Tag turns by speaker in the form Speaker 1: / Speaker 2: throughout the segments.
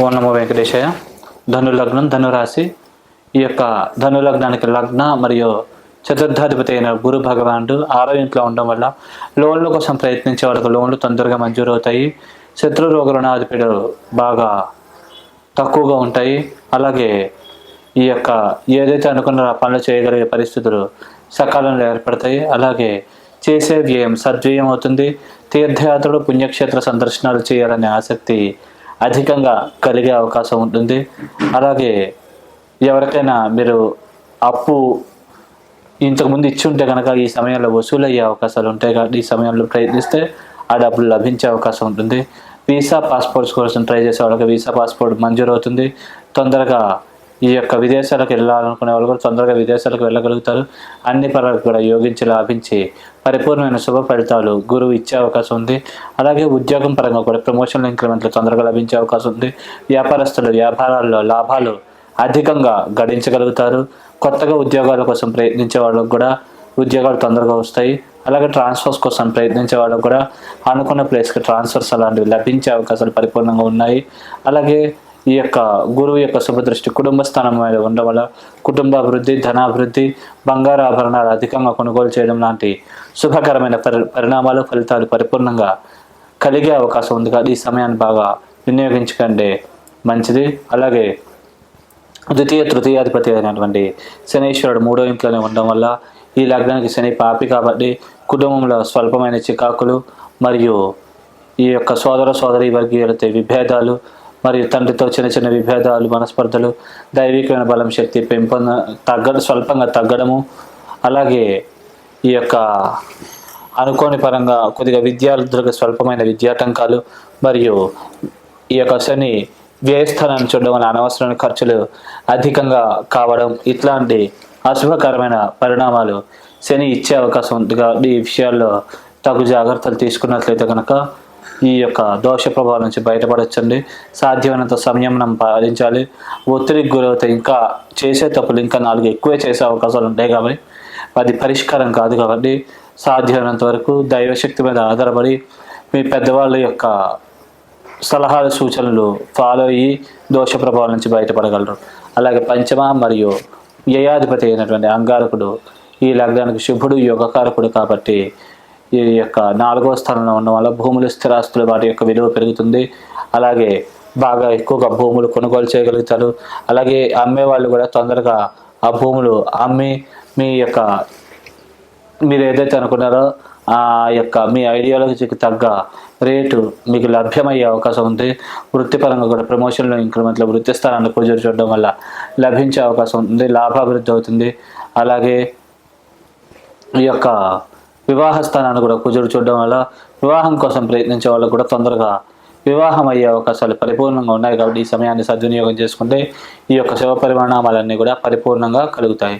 Speaker 1: ఓం నమో వెంకటేశయ్య. ధనులగ్నం, ధనురాశి. ఈ యొక్క ధనులగ్నానికి లగ్న మరియు చతుర్థాధిపతి అయిన గురు భగవానుడు 6వ ఇంట్లో ఉండడం వల్ల లోన్ల కోసం ప్రయత్నించే వాళ్ళకు లోన్లు తొందరగా మంజూరవుతాయి. శత్రు రోగ రుణాధిపతులు బాగా తక్కువగా ఉంటాయి. అలాగే ఈ యొక్క ఏదైతే అనుకున్న పనులు చేయగలిగే పరిస్థితులు సకాలంలో ఏర్పడతాయి. అలాగే చేసే వ్యయం సద్వ్యయం అవుతుంది. తీర్థయాత్రలు, పుణ్యక్షేత్ర సందర్శనాలు చేయాలనే ఆసక్తి అధికంగా కలిగే అవకాశం ఉంటుంది. అలాగే ఎవరికైనా మీరు అప్పు ఇంతకుముందు ఇచ్చి ఉంటే కనుక ఈ సమయంలో వసూలు అయ్యే అవకాశాలు ఉంటాయి. కాబట్టి ఈ సమయంలో ప్రయత్నిస్తే ఆ డబ్బులు లభించే అవకాశం ఉంటుంది. వీసా పాస్పోర్ట్స్ కోసం ట్రై చేసే వాళ్ళకి వీసా పాస్పోర్ట్ మంజూరు అవుతుంది. తొందరగా ఈ యొక్క విదేశాలకు వెళ్ళాలనుకునే వాళ్ళు కూడా తొందరగా విదేశాలకు వెళ్ళగలుగుతారు. అన్ని పనులకు కూడా యోగించి లాభించి పరిపూర్ణమైన శుభ ఫలితాలు గురువు ఇచ్చే అవకాశం ఉంది. అలాగే ఉద్యోగం పరంగా కూడా ప్రమోషన్లు, ఇంక్రిమెంట్లు తొందరగా లభించే అవకాశం ఉంది. వ్యాపారస్తులు వ్యాపారాల్లో లాభాలు అధికంగా గడించగలుగుతారు. కొత్తగా ఉద్యోగాల కోసం ప్రయత్నించే వాళ్ళకు కూడా ఉద్యోగాలు తొందరగా వస్తాయి. అలాగే ట్రాన్స్ఫర్స్ కోసం ప్రయత్నించే వాళ్ళకు కూడా అనుకున్న ప్లేస్కి ట్రాన్స్ఫర్స్ అలాంటివి లభించే అవకాశాలు పరిపూర్ణంగా ఉన్నాయి. అలాగే ఈ యొక్క గురువు యొక్క శుభదృష్టి కుటుంబ స్థానం మీద ఉండడం వల్ల కుటుంబ అభివృద్ధి, ధనాభివృద్ధి, బంగారు ఆభరణాలు అధికంగా కొనుగోలు చేయడం లాంటి శుభకరమైన పరిణామాలు, ఫలితాలు పరిపూర్ణంగా కలిగే అవకాశం ఉంది. కాబట్టి ఈ సమయాన్ని బాగా వినియోగించుకండి మంచిది. అలాగే ద్వితీయ తృతీయాధిపతి అయినటువంటి శనీశ్వరుడు 3వ ఇంట్లోనే ఉండడం వల్ల ఈ లగ్నానికి శని పాపి కాబట్టి కుటుంబంలో స్వల్పమైన చికాకులు మరియు ఈ యొక్క సోదర సోదరి వర్గీయులతో విభేదాలు మరియు తండ్రితో చిన్న చిన్న విభేదాలు, మనస్పర్ధలు, దైవికమైన బలం శక్తి స్వల్పంగా తగ్గడము, అలాగే ఈ యొక్క అనుకోని పరంగా కొద్దిగా విద్యార్థులకు స్వల్పమైన విద్యాటంకాలు మరియు ఈ యొక్క శని వ్యయస్థానాన్ని చూడడం వల్ల అనవసరమైన ఖర్చులు అధికంగా కావడం, ఇట్లాంటి అశుభకరమైన పరిణామాలు శని ఇచ్చే అవకాశం ఉంది. కాబట్టి ఈ విషయాల్లో తగు జాగ్రత్తలు తీసుకున్నట్లయితే కనుక ఈ యొక్క దోష ప్రభావం నుంచి బయటపడచ్చండి. సాధ్యమైనంత సంయమనం పాటించాలి. ఒత్తిడికి గురవుతే ఇంకా చేసే తప్పులు ఇంకా 4 ఎక్కువే చేసే అవకాశాలు ఉంటాయి. కాబట్టి అది పరిష్కారం కాదు. కాబట్టి సాధ్యమైనంత వరకు దైవశక్తి మీద ఆధారపడి మీ పెద్దవాళ్ళ యొక్క సలహాలు, సూచనలు ఫాలో అయ్యి దోష ప్రభావం నుంచి బయటపడగలరు. అలాగే పంచమ మరియు వ్యయాధిపతి అయినటువంటి అంగారకుడు ఈ లగ్నానికి శుభుడు, యోగకారకుడు కాబట్టి ఈ యొక్క 4వ స్థానంలో ఉండడం వల్ల భూములు, స్థిరాస్తులు వాటి యొక్క విలువ పెరుగుతుంది. అలాగే బాగా ఎక్కువగా భూములు కొనుగోలు చేయగలుగుతారు. అలాగే అమ్మే వాళ్ళు కూడా తొందరగా ఆ భూములు అమ్మి మీరు ఏదైతే అనుకున్నారో ఆ యొక్క మీ ఐడియాలజీకి తగ్గ రేటు మీకు లభ్యమయ్యే అవకాశం ఉంది. వృత్తిపరంగా కూడా ప్రమోషన్లు, ఇంక్రిమెంట్లు, వృత్తి స్థానాన్ని కుజురు చూడడం వల్ల లభించే అవకాశం ఉంది. లాభాభివృద్ధి అవుతుంది. అలాగే ఈ యొక్క వివాహ స్థానాన్ని కూడా కుజుడు చూడడం వల్ల వివాహం కోసం ప్రయత్నించే వాళ్ళకు కూడా తొందరగా వివాహం అయ్యే అవకాశాలు పరిపూర్ణంగా ఉన్నాయి. కాబట్టి ఈ సమయాన్ని సద్వినియోగం చేసుకుంటే ఈ యొక్క శుభ పరిమాణాలన్నీ కూడా పరిపూర్ణంగా కలుగుతాయి.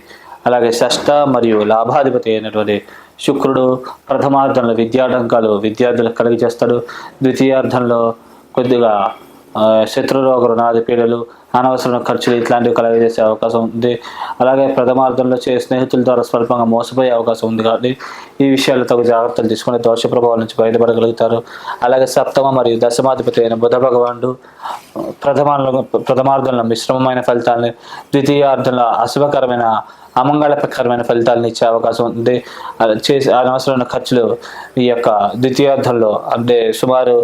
Speaker 1: అలాగే షష్ఠ మరియు లాభాధిపతి అయినటువంటి శుక్రుడు ప్రథమార్థంలో విద్యాటంకాలు విద్యార్థులకు కలిగి చేస్తాడు. ద్వితీయార్థంలో కొద్దిగా శత్రురోగ రుణాది పీడలు, అనవసరమైన ఖర్చులు ఇట్లాంటివి కలగజేసే అవకాశం ఉంది. అలాగే ప్రథమార్థంలో స్నేహితుల ద్వారా స్వల్పంగా మోసపోయే అవకాశం ఉంది. కాబట్టి ఈ విషయాలు తగు జాగ్రత్తలు తీసుకుని దోష ప్రభావం నుంచి బయటపడగలుగుతారు. అలాగే సప్తమ మరియు దశమాధిపతి అయిన బుధ భగవానుడు ప్రథమార్థంలో మిశ్రమమైన ఫలితాలని, ద్వితీయార్థంలో అశుభకరమైన అమంగళకరమైన ఫలితాలను ఇచ్చే అవకాశం ఉంది. చేసి అనవసరమైన ఖర్చులు ఈ యొక్క ద్వితీయార్థంలో అంటే సుమారు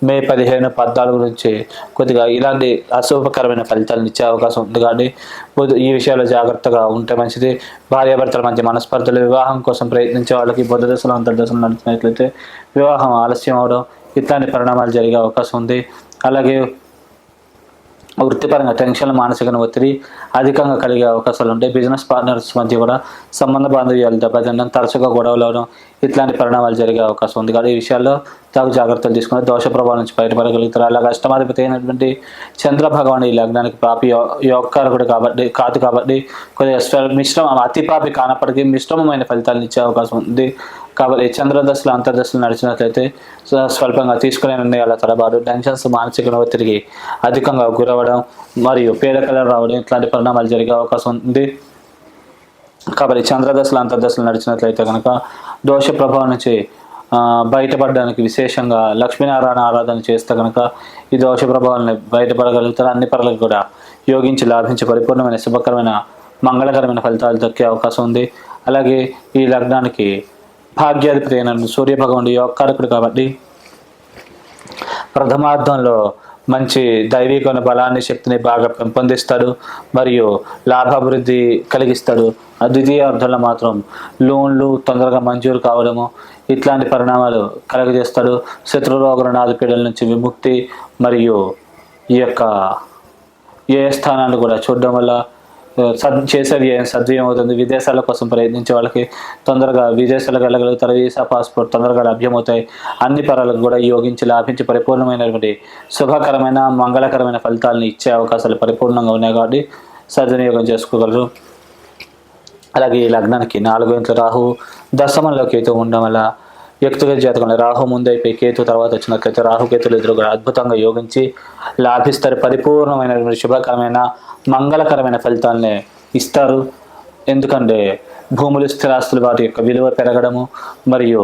Speaker 1: మే 15, 14 నుంచి కొద్దిగా ఇలాంటి అశుభకరమైన ఫలితాలను ఇచ్చే అవకాశం ఉంది. కాబట్టి ఈ విషయాల్లో జాగ్రత్తగా ఉంటే మంచిది. భార్యాభర్తల మధ్య మనస్పర్ధలు, వివాహం కోసం ప్రయత్నించే వాళ్ళకి బుధ దశలు, అంతర్దశలు నడిచినట్లయితే వివాహం ఆలస్యం అవడం ఇట్లాంటి పరిణామాలు జరిగే అవకాశం ఉంది. అలాగే వృత్తిపరంగా టెన్షన్, మానసిక ఒత్తిడి అధికంగా కలిగే అవకాశాలు ఉంటాయి. బిజినెస్ పార్ట్నర్స్ మధ్య కూడా సంబంధ బాంధవ్యాలు దెబ్బతినడం, తరచుగా గొడవలు అవడం ఇట్లాంటి పరిణామాలు జరిగే అవకాశం ఉంది. కాబట్టి ఈ విషయాల్లో తగు జాగ్రత్తలు తీసుకుని దోష ప్రభావం నుంచి బయటపడగలుగుతారు. అలాగే అష్టమాధిపతి అయినటువంటి చంద్ర భగవాన్ ఈ లగ్నానికి పాపి యోగకారకుడు కాదు కాబట్టి కొద్దిగా అతి పాపి కానప్పటికీ మిశ్రమమైన ఫలితాలను ఇచ్చే అవకాశం ఉంది. కాబట్టి చంద్రదశలు, అంతర్దశలు నడిచినట్లయితే స్వల్పంగా తీసుకునే నిర్ణయాల తడబాటు, టెన్షన్స్, మానసిక ఒత్తిడికి అధికంగా గురవడం మరియు పీడకలు రావడం ఇట్లాంటి పరిణామాలు జరిగే అవకాశం ఉంది. కాబట్టి చంద్రదశలు, అంతర్దశలు నడిచినట్లయితే కనుక దోష ప్రభావం నుంచి బయటపడడానికి విశేషంగా లక్ష్మీనారాయణ ఆరాధన చేస్తే కనుక ఈ దోష ప్రభావాలను బయటపడగలుగుతారు. అన్ని పనులకు కూడా యోగించి లాభించి పరిపూర్ణమైన శుభకరమైన మంగళకరమైన ఫలితాలు దక్కే అవకాశం ఉంది. అలాగే ఈ లగ్నానికి భాగ్యాధిపతి అయిన సూర్య భగవానుడు యోగకారకుడు కాబట్టి ప్రథమార్థంలో మంచి దైవికమైన బలాన్ని శక్తిని బాగా పెంపొందిస్తాడు మరియు లాభాభివృద్ధి కలిగిస్తాడు. ద్వితీయార్థంలో మాత్రం లోన్లు తొందరగా మంజూరు కావడము ఇట్లాంటి పరిణామాలు కలుగజేస్తాడు. శత్రురోగ రుణాది పీడల నుంచి విముక్తి మరియు ఈ యొక్క ఏ స్థానాన్ని కూడా చూడడం వల్ల చేసే వ్యయం సద్వ్యయం అవుతుంది. విదేశాల కోసం ప్రయత్నించే వాళ్ళకి తొందరగా విదేశాలకు వెళ్ళగలుగుతారు. వీసా పాస్పోర్ట్ తొందరగా లభ్యమవుతాయి. అన్ని పరాలకు కూడా యోగించి లాభించి పరిపూర్ణమైనటువంటి శుభకరమైన మంగళకరమైన ఫలితాలను ఇచ్చే అవకాశాలు పరిపూర్ణంగా ఉన్నాయి కాబట్టి సద్వినియోగం చేసుకోగలరు. అలాగే ఈ లగ్నానికి 4వ ఇంట్లో రాహు దశమంలో కేతు ఉండడం వల్ల వ్యక్తిగత జాతకంలో రాహు ముందైపోయి కేతు తర్వాత వచ్చినట్లయితే రాహుకేతులు ఎదురుగా అద్భుతంగా యోగించి లాభిస్తారు. పరిపూర్ణమైన శుభకరమైన మంగళకరమైన ఫలితాలని ఇస్తారు. ఎందుకంటే భూములు స్థిరాస్తులు వాటి యొక్క విలువ పెరగడము మరియు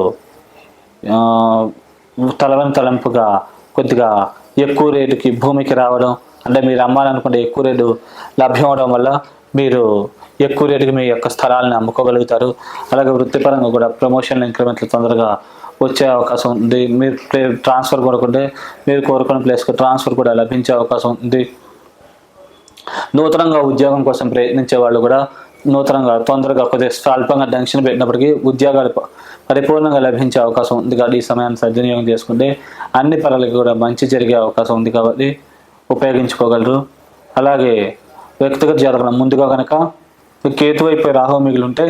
Speaker 1: తలంపుగా కొద్దిగా ఎక్కువ రేటుకి భూమికి రావడం, అంటే మీరు అమ్మాలనుకుంటే ఎక్కువ రేటు లభ్యం అవడం వల్ల మీరు ఎక్కువ రేటుకి మీ యొక్క స్థలాలను అమ్ముకోగలుగుతారు. అలాగే వృత్తిపరంగా కూడా ప్రమోషన్లు ఇంక్రిమెంట్లు తొందరగా వచ్చే అవకాశం ఉంది. మీరు ట్రాన్స్ఫర్ కోరుకుంటే మీరు కోరుకున్న ప్లేస్కి ట్రాన్స్ఫర్ కూడా లభించే అవకాశం ఉంది. నూతనంగా ఉద్యోగం కోసం ప్రయత్నించే వాళ్ళు కూడా నూతనంగా తొందరగా కొద్దిగా స్వల్పంగా టెన్షన్ పెట్టినప్పటికీ ఉద్యోగాలు పరిపూర్ణంగా లభించే అవకాశం ఉంది. కాబట్టి ఈ సమయాన్ని సద్వినియోగం చేసుకుంటే అన్ని పనులకి కూడా మంచి జరిగే అవకాశం ఉంది కాబట్టి ఉపయోగించుకోగలరు. అలాగే వ్యక్తిగత జాతకం ముందుగా కనుక కేతు వైపు రాహు మిగిలి ఉంటే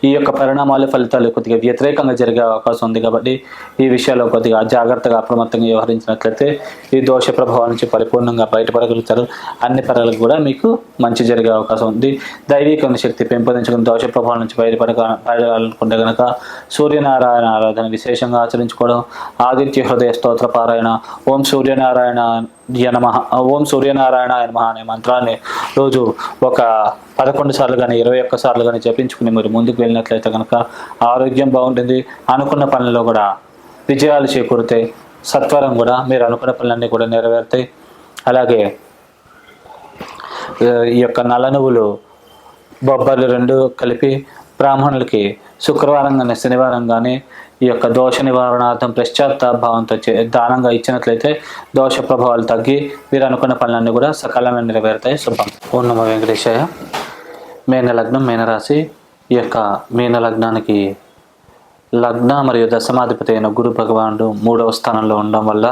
Speaker 1: ఈ యొక్క పరిణామాలు ఫలితాలు కొద్దిగా వ్యతిరేకంగా జరిగే అవకాశం ఉంది. కాబట్టి ఈ విషయాల్లో కొద్దిగా జాగ్రత్తగా అప్రమత్తంగా వ్యవహరించినట్లయితే ఈ దోష ప్రభావం నుంచి పరిపూర్ణంగా బయటపడగలుగుతారు. అన్ని పరాలకు కూడా మీకు మంచి జరిగే అవకాశం ఉంది. దైవిక శక్తి పెంపొందించుకుని దోష ప్రభావం నుంచి బయటపడాలనుకుంటే కనుక సూర్యనారాయణ ఆరాధన విశేషంగా ఆచరించుకోవడం, ఆదిత్య హృదయ స్తోత్ర పారాయణ, ఓం సూర్యనారాయణ నమః, ఓం సూర్యనారాయణ నమః అనే మంత్రాన్ని రోజు ఒక 11 సార్లు కానీ 21 సార్లు కానీ జపించుకుని మీరు ముందుకు వెళ్ళినట్లయితే కనుక ఆరోగ్యం బాగుంటుంది. అనుకున్న పనుల్లో కూడా విజయాలు చేకూరుతాయి. సత్వరం కూడా మీరు అనుకున్న పనులన్నీ కూడా నెరవేరుతాయి. అలాగే ఈ యొక్క నల్ల నువ్వులు బొబ్బర్లు 2 కలిపి బ్రాహ్మణులకి శుక్రవారం కానీ శనివారం కానీ ఈ యొక్క దోష నివారణార్థం పశ్చాత్తాపభావంతో దానంగా ఇచ్చినట్లయితే దోష ప్రభావాలు తగ్గి మీరు అనుకున్న పనులన్నీ కూడా సకాలంలో నెరవేరుతాయి. శుభం. ఓం నమో వెంకటేశాయ. మేన లగ్నం మీనరాశి. ఈ యొక్క మీన లగ్నానికి లగ్న మరియు దశమాధిపతి అయిన గురు భగవానుడు 3వ స్థానంలో ఉండడం వల్ల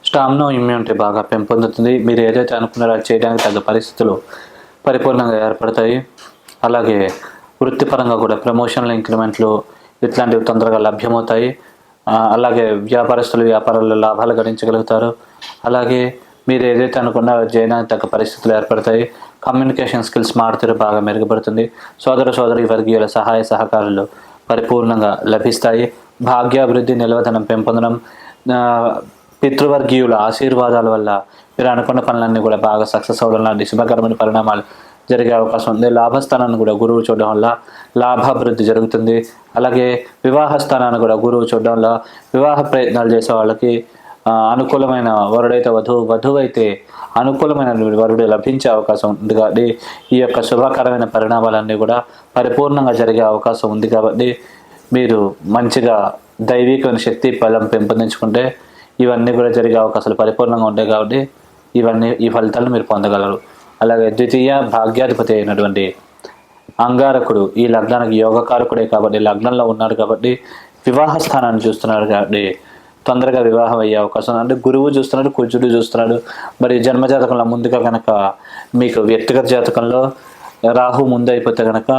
Speaker 1: స్టామినా ఇమ్యూనిటీ బాగా పెంపొందుతుంది. మీరు ఏదైతే అనుకున్నారో అది చేయడానికి తగ్గ పరిస్థితులు పరిపూర్ణంగా ఏర్పడతాయి. అలాగే వృత్తిపరంగా కూడా ప్రమోషన్లు ఇంక్రిమెంట్లు ఇట్లాంటివి తొందరగా లభ్యమవుతాయి. అలాగే వ్యాపారస్తులు వ్యాపారాల్లో లాభాలు గడించగలుగుతారు. అలాగే మీరు ఏదైతే అనుకున్నారో చేయడానికి తగ్గ పరిస్థితులు ఏర్పడతాయి. కమ్యూనికేషన్ స్కిల్స్ మారుతూ బాగా మెరుగుపడుతుంది. సోదరి వర్గీయుల సహాయ సహకారాలు పరిపూర్ణంగా లభిస్తాయి. భాగ్యాభివృద్ధి నిలవదనం పెంపొందడం, పితృవర్గీయుల ఆశీర్వాదాల వల్ల మీరు అనుకున్న పనులన్నీ కూడా బాగా సక్సెస్ అవ్వడం లాంటి శుభకరమైన పరిణామాలు జరిగే అవకాశం ఉంది. లాభస్థానాన్ని కూడా గురువు చూడడం వల్ల లాభాభివృద్ధి జరుగుతుంది. అలాగే వివాహ స్థానాన్ని కూడా గురువు చూడడం వల్ల వివాహ ప్రయత్నాలు చేసే వాళ్ళకి అనుకూలమైన వరుడైతే వధువు అయితే అనుకూలమైన వరుడు లభించే అవకాశం ఉంది. కాబట్టి ఈ యొక్క శుభకరమైన పరిణామాలన్నీ కూడా పరిపూర్ణంగా జరిగే అవకాశం ఉంది. కాబట్టి మీరు మంచిగా దైవికమైన శక్తి బలం పెంపొందించుకుంటే ఇవన్నీ కూడా జరిగే అవకాశాలు పరిపూర్ణంగా ఉంటాయి. కాబట్టి ఈ ఫలితాలను మీరు పొందగలరు. అలాగే ద్వితీయ భాగ్యాధిపతి అయినటువంటి అంగారకుడు ఈ లగ్నానికి యోగకారకుడే కాబట్టి లగ్నంలో ఉన్నాడు కాబట్టి వివాహ స్థానాన్ని చూస్తున్నాడు. కాబట్టి తొందరగా వివాహం అయ్యే అవకాశం, అంటే గురువు చూస్తున్నాడు, కుజుడు చూస్తున్నాడు. మరి జన్మజాతకంలో ముందుగా కనుక మీకు వ్యక్తిగత జాతకంలో రాహు ముందు అయిపోతే కనుక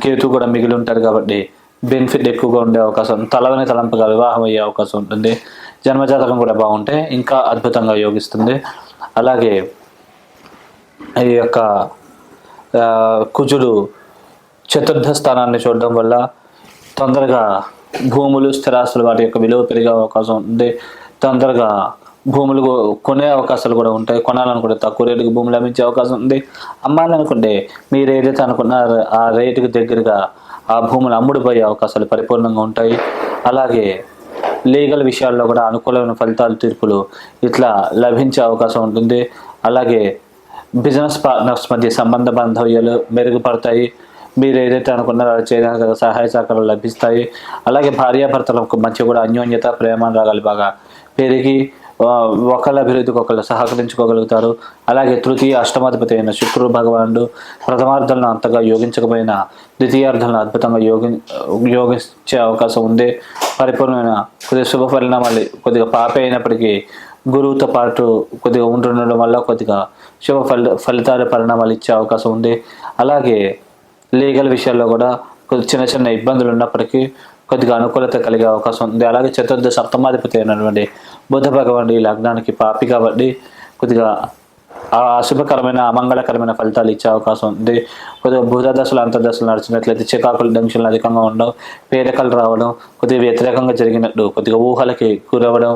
Speaker 1: కేతు కూడా మిగిలి ఉంటాడు. కాబట్టి బెనిఫిట్ ఎక్కువగా ఉండే అవకాశం, తలంపుగా వివాహం అయ్యే అవకాశం ఉంటుంది. జన్మజాతకం కూడా బాగుంటే ఇంకా అద్భుతంగా యోగిస్తుంది. అలాగే ఈ యొక్క కుజుడు చతుర్థ స్థానాన్ని చూడడం వల్ల తొందరగా భూములు స్థిరాస్తులు వాటి యొక్క విలువ పెరిగే అవకాశం ఉంది. తొందరగా భూములు కొనే అవకాశాలు కూడా ఉంటాయి. కొనాలనుకుంటే తక్కువ రేటుకి భూములు లభించే అవకాశం ఉంది. అమ్మాలనుకుంటే మీరు ఏదైతే అనుకున్నారో ఆ రేటుకి దగ్గరగా ఆ భూములు అమ్ముడుపోయే అవకాశాలు పరిపూర్ణంగా ఉంటాయి. అలాగే లీగల్ విషయాల్లో కూడా అనుకూలమైన ఫలితాలు, తీర్పులు ఇట్లా లభించే అవకాశం ఉంటుంది. అలాగే బిజినెస్ పార్ట్నర్స్ మధ్య సంబంధ బాంధవ్యాలు మెరుగుపడతాయి. మీరు ఏదైతే అనుకున్నారో అది చేయడానికి సహాయ సహకారాలు లభిస్తాయి. అలాగే భార్యాభర్తలకు మధ్య కూడా అన్యోన్యత, ప్రేమానురాగాలు బాగా పెరిగి ఒకళ్ళ అభివృద్ధికి ఒకళ్ళు సహకరించుకోగలుగుతారు. అలాగే తృతీయ అష్టమాధిపతి అయిన శుక్రుడు భగవానుడు ప్రథమార్థంలో అంతగా యోగించకపోయినా ద్వితీయార్థంలో అద్భుతంగా యోగించే అవకాశం ఉంది. పరిపూర్ణమైన కొద్దిగా శుభ పరిణామాలు, కొద్దిగా పాపే అయినప్పటికీ గురువుతో పాటు కొద్దిగా ఉంటుండడం వల్ల కొద్దిగా శుభ ఫలితాల పరిణామాలు ఇచ్చే అవకాశం ఉంది. అలాగే లీగల్ విషయాల్లో కూడా కొద్ది చిన్న చిన్న ఇబ్బందులు ఉన్నప్పటికీ కొద్దిగా అనుకూలత కలిగే అవకాశం ఉంది. అలాగే చతుర్థ సప్తమాధిపతి అయినటువంటి బుధ భగవానుడు ఈ లగ్నానికి పాపి కాబట్టి కొద్దిగా అశుభకరమైన అమంగళకరమైన ఫలితాలు ఇచ్చే అవకాశం ఉంది. కొద్దిగా బుధ దశలు అంతర్దశలు నడిచినట్లయితే చికాకులు టెన్షన్లు అధికంగా ఉండడం, పేదకలు రావడం, కొద్దిగా వ్యతిరేకంగా జరిగినట్టు కొద్దిగా ఊహలకి గురవడం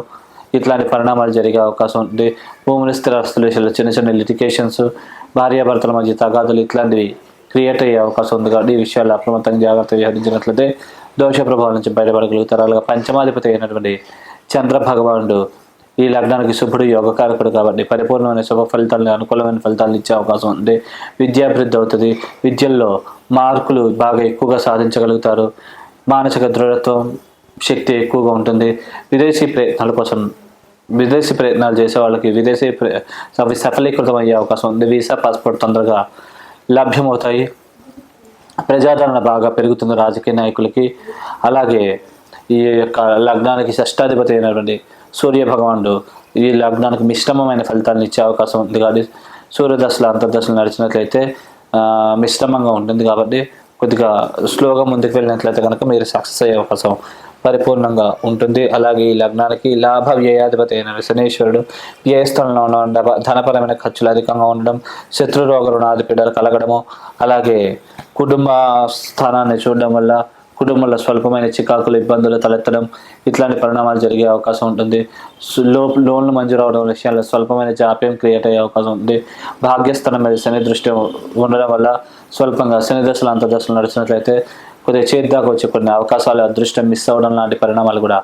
Speaker 1: ఇట్లాంటి పరిణామాలు జరిగే అవకాశం ఉంది. భూముల స్థిరాస్తుల విషయంలో చిన్న చిన్న లిటికేషన్స్, భార్యాభర్తల మధ్య తగాదులు ఇట్లాంటివి క్రియేట్ అయ్యే అవకాశం ఉంది. కాబట్టి ఈ విషయాల్లో అప్రమత్తంగా జాగ్రత్తగా వ్యవహరించినట్లయితే దోష ప్రభావం నుంచి బయటపడగలుగుతారు. అలాగే పంచమాధిపతి అయినటువంటి చంద్ర భగవానుడు ఈ లగ్నానికి శుభుడు, యోగకారకుడు కాబట్టి పరిపూర్ణమైన శుభ ఫలితాలను, అనుకూలమైన ఫలితాలను ఇచ్చే అవకాశం ఉంది. విద్యాభివృద్ధి అవుతుంది. విద్యల్లో మార్కులు బాగా ఎక్కువగా సాధించగలుగుతారు. మానసిక దృఢత్వం, శక్తి ఎక్కువగా ఉంటుంది. విదేశీ ప్రయత్నాలు చేసే వాళ్ళకి అవి సఫలీకృతం అయ్యే అవకాశం ఉంది. వీసా, పాస్పోర్ట్ తొందరగా లభ్యమవుతాయి. ప్రజాదరణ బాగా పెరుగుతుంది రాజకీయ నాయకులకి. అలాగే ఈ యొక్క లగ్నానికి షష్టాధిపతి అయినటువంటి సూర్య భగవానుడు ఈ లగ్నానికి మిశ్రమమైన ఫలితాలను ఇచ్చే అవకాశం ఉంది. కాబట్టి సూర్యదశలు అంతర్దశలు నడిచినట్లయితే మిశ్రమంగా ఉంటుంది. కాబట్టి కొద్దిగా స్లోగా ముందుకు వెళ్ళినట్లయితే కనుక మీరు సక్సెస్ అయ్యే అవకాశం పరిపూర్ణంగా ఉంటుంది. అలాగే ఈ లగ్నానికి లాభ వ్యయాధిపతి అయిన శనీశ్వరుడు వ్యయస్థలంలో ఉండడం, ధనపరమైన ఖర్చులు అధికంగా ఉండడం, శత్రురోగ రుణాది పీడలు కలగడము, అలాగే కుటుంబ స్థానాన్ని చూడడం వల్ల కుటుంబంలో స్వల్పమైన చికాకులు, ఇబ్బందులు తలెత్తడం ఇట్లాంటి పరిణామాలు జరిగే అవకాశం ఉంటుంది. లోన్లు మంజూరు అవడం విషయాల్లో స్వల్పమైన జాప్యం క్రియేట్ అయ్యే అవకాశం ఉంది. భాగ్యస్థానం మీద శని దృష్టి ఉండడం వల్ల స్వల్పంగా శని దశలు అంతర్దశలు నడిచినట్లయితే కొద్దిగా చేద్దాకా వచ్చే కొన్ని అవకాశాలు, అదృష్టం మిస్ అవ్వడం లాంటి పరిణామాలు కూడా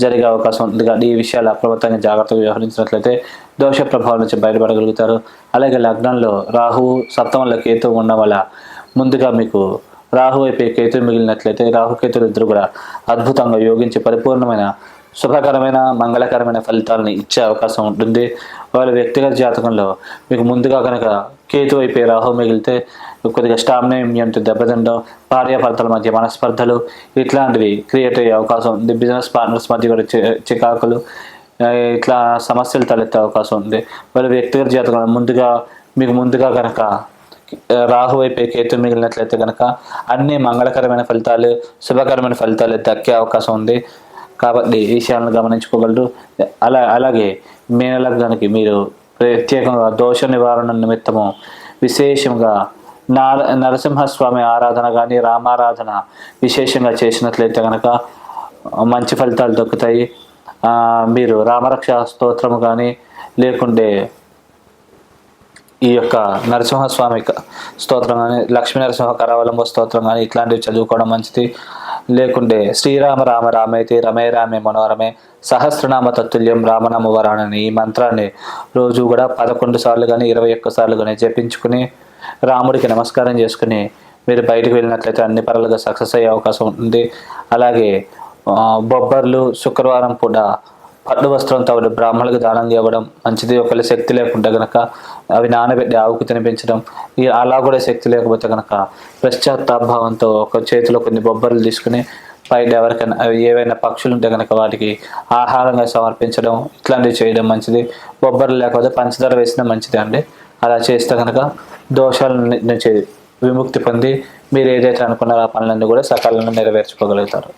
Speaker 1: జరిగే అవకాసం ఉంది. కాబట్టి ఈ విషయాలు అప్రమత్తంగా జాగ్రత్తగా వ్యవహరించినట్లయితే దోష ప్రభావం నుంచి బయటపడగలుగుతారు. అలాగే లగ్నంలో రాహువు, సప్తమంలో కేతువు ఉండడం వల్ల ముందుగా మీకు రాహు అయిపోయి కేతువు మిగిలినట్లయితే రాహుకేతులు ఇద్దరు కూడా అద్భుతంగా యోగించి పరిపూర్ణమైన శుభకరమైన మంగళకరమైన ఫలితాలను ఇచ్చే అవకాశం ఉంటుంది. వాళ్ళ వ్యక్తిగత జాతకంలో మీకు ముందుగా కనుక కేతు అయిపోయి రాహు మిగిలితే కొద్దిగా స్టామినా ఇమ్యూనిటీ దెబ్బతిండడం, భార్యాభర్తల మధ్య మనస్పర్ధలు ఇట్లాంటివి క్రియేట్ అయ్యే అవకాశం ఉంది. బిజినెస్ పార్ట్నర్స్ మధ్య కూడా చికాకులు ఇట్లా సమస్యలు తలెత్తే అవకాశం ఉంది. వాళ్ళ వ్యక్తిగత జాతకంలో మీకు ముందుగా కనుక రాహు అయిపోయి కేతు మిగిలినట్లయితే కనుక అన్ని మంగళకరమైన ఫలితాలు, శుభకరమైన ఫలితాలు దక్కే అవకాశం ఉంది. కాబట్టి ఈ విషయాలను గమనించుకోగలరు. అలాగే మీనలగ్నానికి మీరు ప్రత్యేకంగా దోష నివారణ నిమిత్తము విశేషంగా నరసింహస్వామి ఆరాధన కానీ, రామారాధన విశేషంగా చేసినట్లయితే కనుక మంచి ఫలితాలు దొక్కుతాయి. మీరు రామరక్ష స్తోత్రము కానీ, లేకుంటే ఈ యొక్క నరసింహస్వామి స్తోత్రం కానీ, లక్ష్మీ నరసింహ కరావలంబ స్తోత్రం కానీ ఇట్లాంటివి చదువుకోవడం మంచిది. లేకుంటే శ్రీరామ రామ రామైతే రమే రామే మనోరమే సహస్రనామ తత్తుల్యం రామనామ వరాణని ఈ మంత్రాన్ని రోజు కూడా 11 సార్లు కానీ 21 సార్లు కానీ జపించుకుని రాముడికి నమస్కారం చేసుకుని మీరు బయటకు వెళ్ళినట్లయితే అన్ని పనులుగా సక్సెస్ అయ్యే అవకాశం ఉంటుంది. అలాగే బొబ్బర్లు శుక్రవారం పూట పట్టు వస్త్రంతో బ్రాహ్మణులకు దానంగా ఇవ్వడం మంచిది. ఒకవేళ శక్తి లేకుంటే కనుక అవి నానబెట్టి ఆవుకు తినిపించడం, అలా కూడా శక్తి లేకపోతే కనుక పశ్చాత్తాపభావంతో ఒక చేతిలో కొన్ని బొబ్బర్లు తీసుకుని బయట ఎవరికైనా ఏవైనా పక్షులు ఉంటే కనుక వాటికి ఆహారంగా సమర్పించడం ఇట్లాంటివి చేయడం మంచిది. బొబ్బర్లు లేకపోతే పంచదార వేసినా మంచిది అండి. అలా చేస్తే కనుక దోషాల నుంచి విముక్తి పొంది మీరు ఏదైతే అనుకున్నారో ఆ పనులన్నీ కూడా సకాలంలో నెరవేర్చుకోగలుగుతారు.